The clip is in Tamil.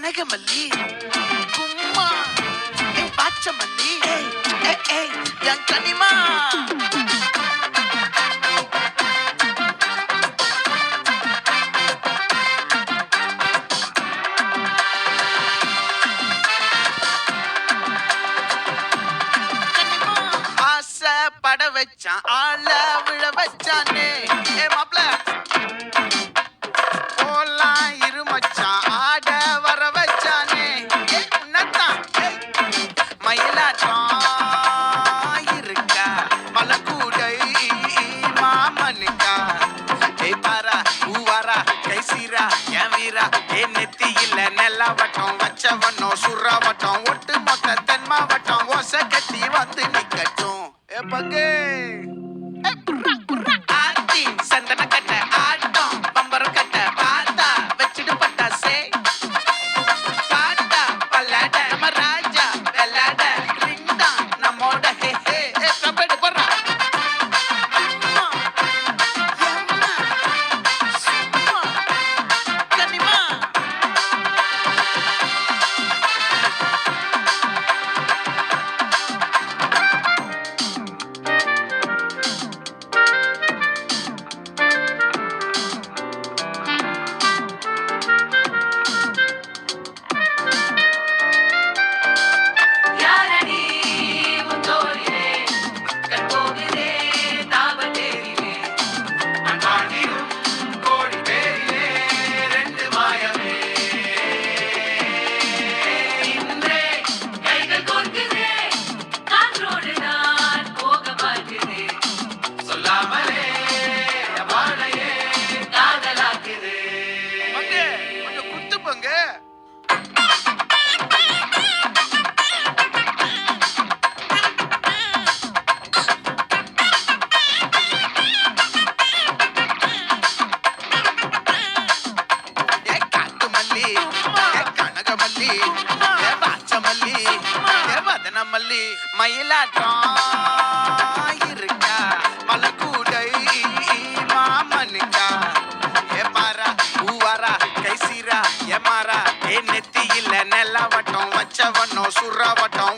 கனகமல்லி கும்மா பாச்சமல்லி என் கனிமா பட வச்சான் ஆள விழ வச்சானே மாப்ள போலாம் இருமச்சான் ஆட வர வச்சானே உன்னத்தான் மயிலாட்டம் இருக்கா மலக்கூடை மாமனுக்கா பாரா ஊவாரா கைசீரா என் வீரா நெத்தி இல்ல நெல்லா வட்டம் வச்சவனோ சுறா வட்டம் ஒட்டு மொத்த தென் மாவட்டம் ஓசை கட்டி வந்து நிக்கட்டும் பங்கே ஆத்தி சந்தன கட்ட ஆட்டம் பம்பரம் கட்ட பாத்தா வச்சிடு பட்டாசே பாட்டா பல்லாட நம்ம ராஜா வெள்ளாட ரிங்டா நம்மோட ஹே ஹே கபடி போறா கனிமா மல்லி மயிலாட்டம் இருக்கா மலக்கூடை மாமனுக்கா பாரா ஊவாரா கைசீரா எமாரா நெத்தி இல்ல நெல்லா வட்டம் வச்சவனோ சுறா வட்டம்